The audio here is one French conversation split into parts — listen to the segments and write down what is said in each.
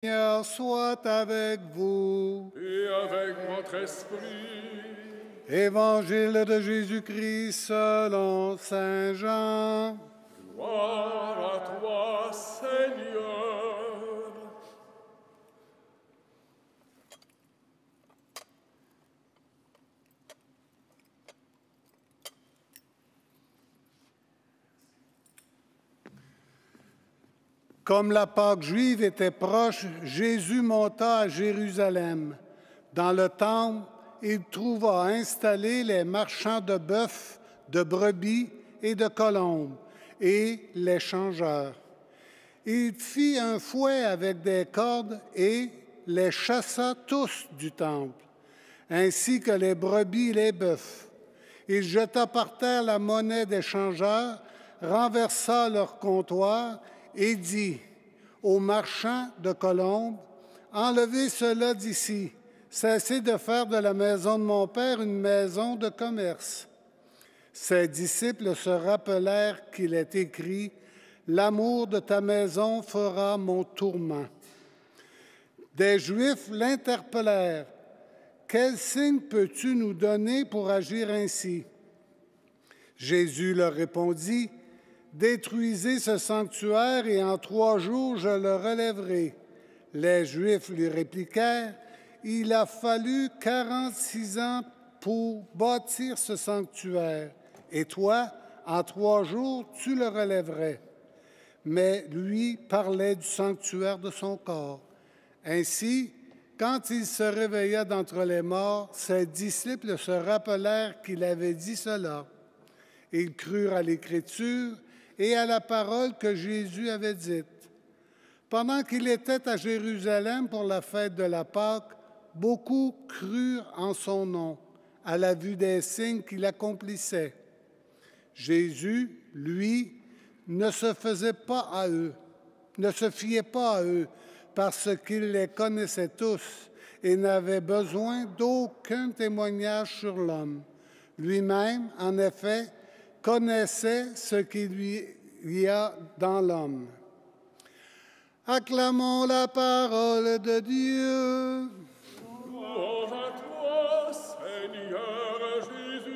Seigneur soit avec vous. Et avec votre esprit. Évangile de Jésus-Christ selon saint Jean. Gloire à toi, Seigneur. Comme la Pâque juive était proche, Jésus monta à Jérusalem. Dans le temple, il trouva installés les marchands de bœufs, de brebis et de colombes, et les changeurs. Il fit un fouet avec des cordes et les chassa tous du temple, ainsi que les brebis et les bœufs. Il jeta par terre la monnaie des changeurs, renversa leur comptoir et dit aux marchands de colombes, « Enlevez cela d'ici, cessez de faire de la maison de mon Père une maison de commerce. » Ses disciples se rappelèrent qu'il est écrit, « L'amour de ta maison fera mon tourment. » Des Juifs l'interpellèrent, « Quel signe peux-tu nous donner pour agir ainsi? » Jésus leur répondit, « Détruisez ce sanctuaire et en 3 jours je le relèverai. » Les Juifs lui répliquèrent, « Il a fallu 46 ans pour bâtir ce sanctuaire, et toi, en 3 jours, tu le relèverais. » Mais lui parlait du sanctuaire de son corps. Ainsi, quand il se réveilla d'entre les morts, ses disciples se rappelèrent qu'il avait dit cela. Ils crurent à l'Écriture et à la parole que Jésus avait dite. Pendant qu'il était à Jérusalem pour la fête de la Pâque, beaucoup crurent en son nom, à la vue des signes qu'il accomplissait. Jésus, lui, ne se fiait pas à eux, parce qu'il les connaissait tous et n'avait besoin d'aucun témoignage sur l'homme. Lui-même, en effet, connaissait ce qu'il y a dans l'homme. Acclamons la parole de Dieu. Louange à toi, Seigneur Jésus.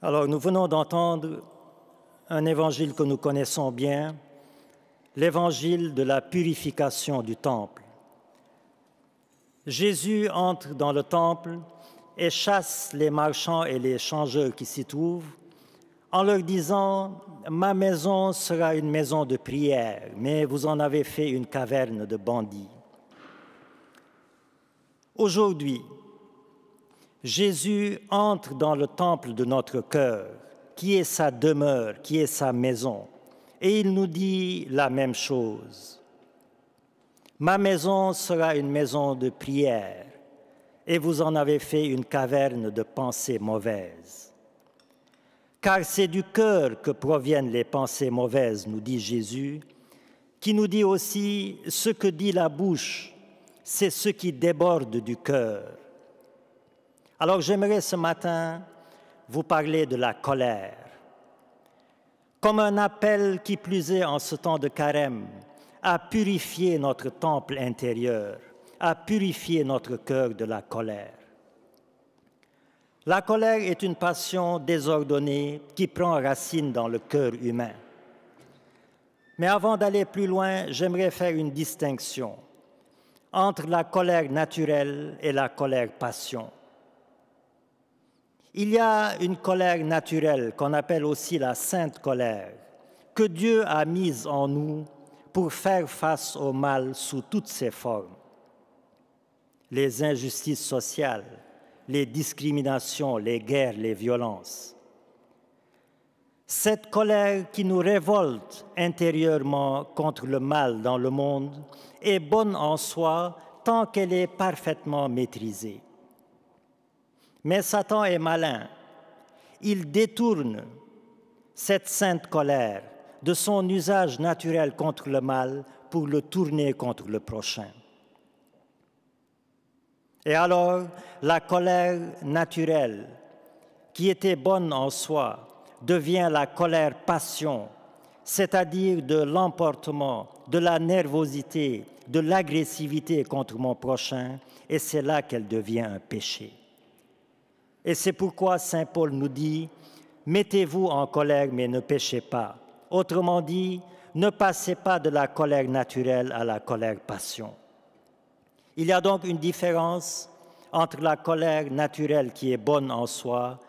Alors, nous venons d'entendre un évangile que nous connaissons bien, l'évangile de la purification du temple. Jésus entre dans le temple et chasse les marchands et les changeurs qui s'y trouvent en leur disant « Ma maison sera une maison de prière, mais vous en avez fait une caverne de bandits. » Aujourd'hui, Jésus entre dans le temple de notre cœur, qui est sa demeure, qui est sa maison, et il nous dit la même chose. Ma maison sera une maison de prière, et vous en avez fait une caverne de pensées mauvaises. Car c'est du cœur que proviennent les pensées mauvaises, nous dit Jésus, qui nous dit aussi ce que dit la bouche, c'est ce qui déborde du cœur. Alors j'aimerais ce matin vous parler de la colère, comme un appel qui plus est en ce temps de carême, à purifier notre temple intérieur, à purifier notre cœur de la colère. La colère est une passion désordonnée qui prend racine dans le cœur humain. Mais avant d'aller plus loin, j'aimerais faire une distinction entre la colère naturelle et la colère-passion. Il y a une colère naturelle qu'on appelle aussi la sainte colère, que Dieu a mise en nous pour faire face au mal sous toutes ses formes. Les injustices sociales, les discriminations, les guerres, les violences. Cette colère qui nous révolte intérieurement contre le mal dans le monde est bonne en soi tant qu'elle est parfaitement maîtrisée. Mais Satan est malin. Il détourne cette sainte colère de son usage naturel contre le mal pour le tourner contre le prochain. Et alors, la colère naturelle, qui était bonne en soi, devient la colère-passion, c'est-à-dire de l'emportement, de la nervosité, de l'agressivité contre mon prochain, et c'est là qu'elle devient un péché. Et c'est pourquoi Saint Paul nous dit « Mettez-vous en colère, mais ne péchez pas ». Autrement dit, ne passez pas de la colère naturelle à la colère-passion. Il y a donc une différence entre la colère naturelle qui est bonne en soi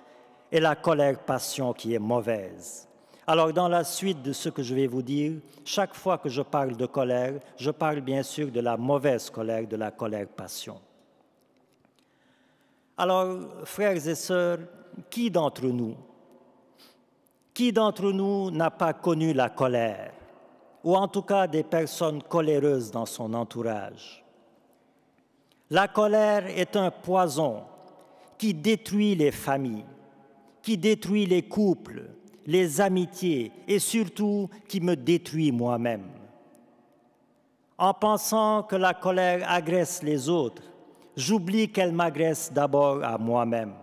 et la colère-passion qui est mauvaise. Alors, dans la suite de ce que je vais vous dire, chaque fois que je parle de colère, je parle bien sûr de la mauvaise colère, de la colère-passion. Alors, frères et sœurs, qui d'entre nous n'a pas connu la colère, ou en tout cas des personnes coléreuses dans son entourage? La colère est un poison qui détruit les familles, qui détruit les couples, les amitiés et surtout qui me détruit moi-même. En pensant que la colère agresse les autres, j'oublie qu'elle m'agresse d'abord à moi-même.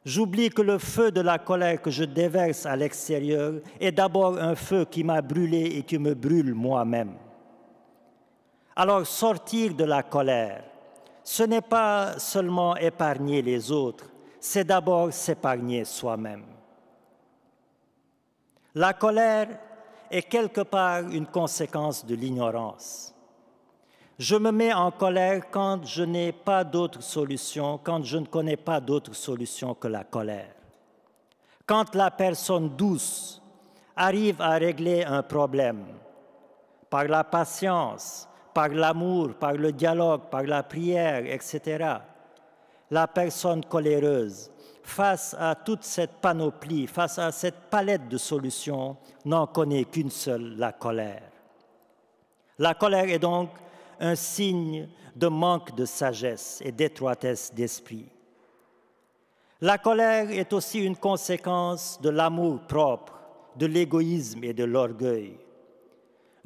J'oublie que le feu de la colère que je déverse à l'extérieur est d'abord un feu qui m'a brûlé et qui me brûle moi-même. Alors sortir de la colère, ce n'est pas seulement épargner les autres, c'est d'abord s'épargner soi-même. La colère est quelque part une conséquence de l'ignorance. Je me mets en colère quand je n'ai pas d'autre solution, quand je ne connais pas d'autre solution que la colère. Quand la personne douce arrive à régler un problème par la patience, par l'amour, par le dialogue, par la prière, etc., la personne coléreuse, face à toute cette panoplie, face à cette palette de solutions, n'en connaît qu'une seule, la colère. La colère est donc un signe de manque de sagesse et d'étroitesse d'esprit. La colère est aussi une conséquence de l'amour propre, de l'égoïsme et de l'orgueil.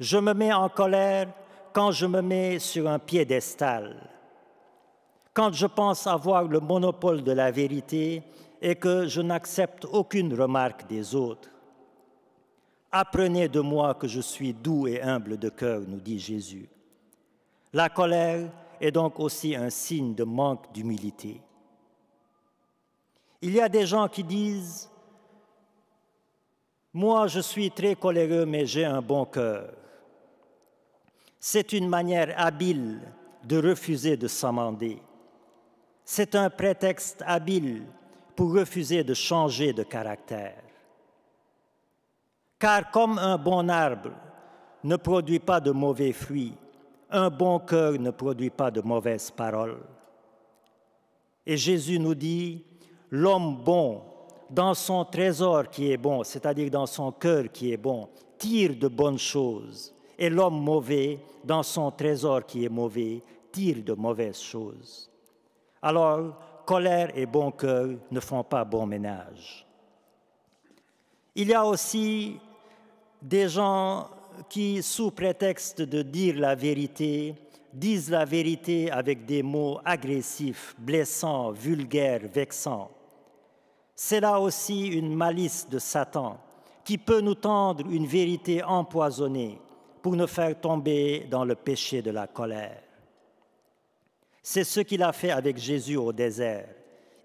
Je me mets en colère quand je me mets sur un piédestal, quand je pense avoir le monopole de la vérité et que je n'accepte aucune remarque des autres. Apprenez de moi que je suis doux et humble de cœur, nous dit Jésus. La colère est donc aussi un signe de manque d'humilité. Il y a des gens qui disent « Moi, je suis très coléreux, mais j'ai un bon cœur ». C'est une manière habile de refuser de s'amender. C'est un prétexte habile pour refuser de changer de caractère. Car comme un bon arbre ne produit pas de mauvais fruits, un bon cœur ne produit pas de mauvaises paroles. Et Jésus nous dit, l'homme bon, dans son trésor qui est bon, c'est-à-dire dans son cœur qui est bon, tire de bonnes choses. Et l'homme mauvais, dans son trésor qui est mauvais, tire de mauvaises choses. Alors, colère et bon cœur ne font pas bon ménage. Il y a aussi des gens qui, sous prétexte de dire la vérité, disent la vérité avec des mots agressifs, blessants, vulgaires, vexants. C'est là aussi une malice de Satan qui peut nous tendre une vérité empoisonnée pour nous faire tomber dans le péché de la colère. C'est ce qu'il a fait avec Jésus au désert.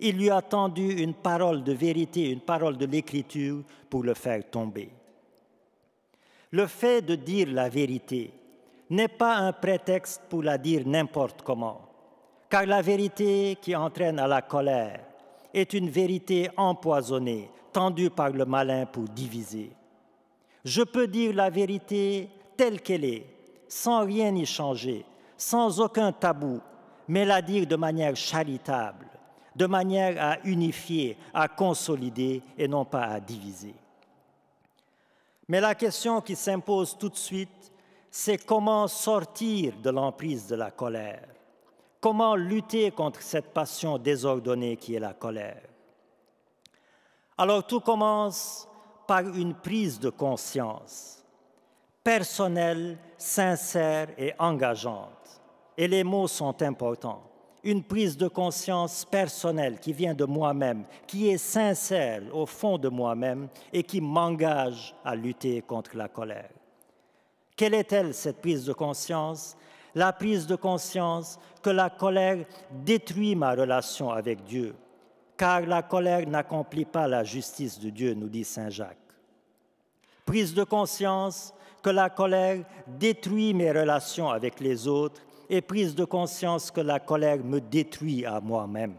Il lui a tendu une parole de vérité, une parole de l'Écriture pour le faire tomber. Le fait de dire la vérité n'est pas un prétexte pour la dire n'importe comment, car la vérité qui entraîne à la colère est une vérité empoisonnée, tendue par le malin pour diviser. Je peux dire la vérité telle qu'elle est, sans rien y changer, sans aucun tabou, mais la dire de manière charitable, de manière à unifier, à consolider et non pas à diviser. Mais la question qui s'impose tout de suite, c'est comment sortir de l'emprise de la colère? Comment lutter contre cette passion désordonnée qui est la colère? Alors tout commence par une prise de conscience, personnelle, sincère et engageante. Et les mots sont importants. une prise de conscience personnelle qui vient de moi-même, qui est sincère au fond de moi-même et qui m'engage à lutter contre la colère. Quelle est-elle, cette prise de conscience? La prise de conscience que la colère détruit ma relation avec Dieu, car la colère n'accomplit pas la justice de Dieu, nous dit Saint Jacques. Prise de conscience que la colère détruit mes relations avec les autres et prise de conscience que la colère me détruit à moi-même.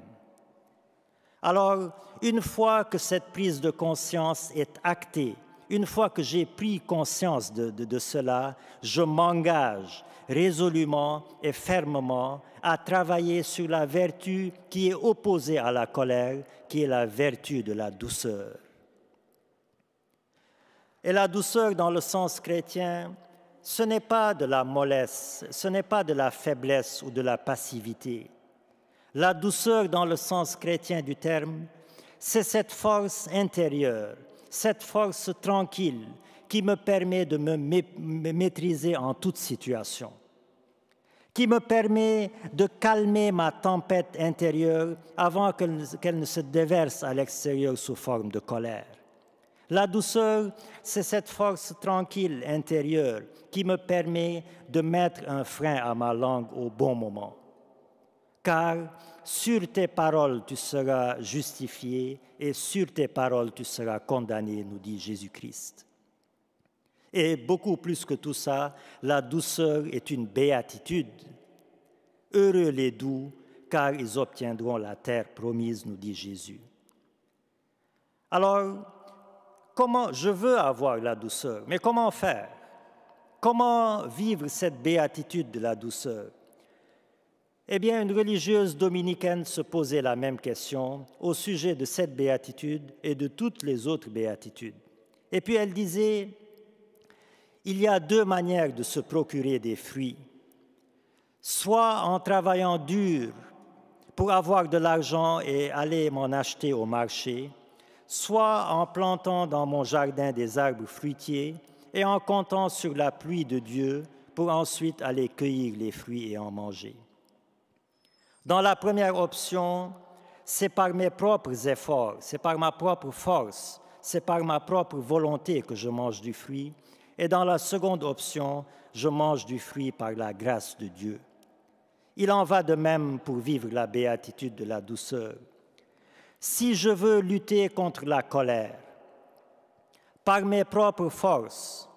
Alors, une fois que cette prise de conscience est actée, une fois que j'ai pris conscience de cela, je m'engage résolument et fermement à travailler sur la vertu qui est opposée à la colère, qui est la vertu de la douceur. Et la douceur dans le sens chrétien, ce n'est pas de la mollesse, ce n'est pas de la faiblesse ou de la passivité. La douceur dans le sens chrétien du terme, c'est cette force intérieure, cette force tranquille qui me permet de me maîtriser en toute situation, qui me permet de calmer ma tempête intérieure avant qu'elle ne se déverse à l'extérieur sous forme de colère. La douceur, c'est cette force tranquille intérieure qui me permet de mettre un frein à ma langue au bon moment. Car sur tes paroles tu seras justifié et sur tes paroles tu seras condamné, nous dit Jésus-Christ. Et beaucoup plus que tout ça, la douceur est une béatitude. Heureux les doux, car ils obtiendront la terre promise, nous dit Jésus. Alors, comment je veux avoir la douceur, mais comment faire? Comment vivre cette béatitude de la douceur? Eh bien, une religieuse dominicaine se posait la même question au sujet de cette béatitude et de toutes les autres béatitudes. Et puis elle disait, il y a deux manières de se procurer des fruits. Soit en travaillant dur pour avoir de l'argent et aller m'en acheter au marché, soit en plantant dans mon jardin des arbres fruitiers et en comptant sur la pluie de Dieu pour ensuite aller cueillir les fruits et en manger. Dans la première option, c'est par mes propres efforts, c'est par ma propre force, c'est par ma propre volonté que je mange du fruit. Et dans la seconde option, je mange du fruit par la grâce de Dieu. Il en va de même pour vivre la béatitude de la douceur. Si je veux lutter contre la colère, par mes propres forces,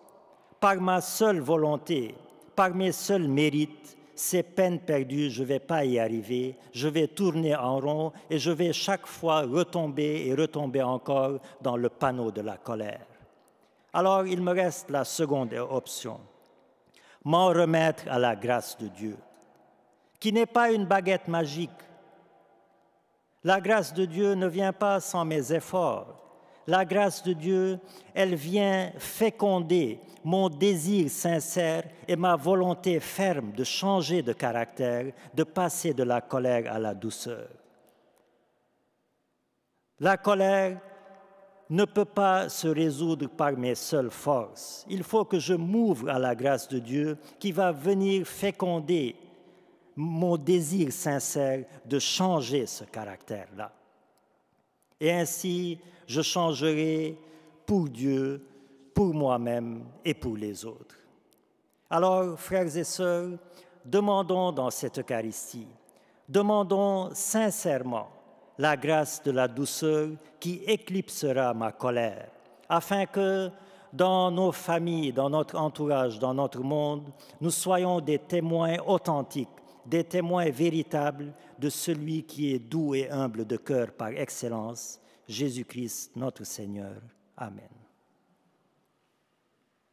par ma seule volonté, par mes seuls mérites, c'est peine perdue, je ne vais pas y arriver, je vais tourner en rond et je vais chaque fois retomber et retomber encore dans le panneau de la colère. Alors, il me reste la seconde option, m'en remettre à la grâce de Dieu, qui n'est pas une baguette magique. La grâce de Dieu ne vient pas sans mes efforts. La grâce de Dieu, elle vient féconder mon désir sincère et ma volonté ferme de changer de caractère, de passer de la colère à la douceur. La colère ne peut pas se résoudre par mes seules forces. Il faut que je m'ouvre à la grâce de Dieu qui va venir féconder mon désir sincère de changer ce caractère-là. Et ainsi, je changerai pour Dieu, pour moi-même et pour les autres. Alors, frères et sœurs, demandons dans cette Eucharistie, demandons sincèrement la grâce de la douceur qui éclipsera ma colère, afin que dans nos familles, dans notre entourage, dans notre monde, nous soyons des témoins authentiques, des témoins véritables de celui qui est doux et humble de cœur par excellence, Jésus-Christ notre Seigneur. Amen.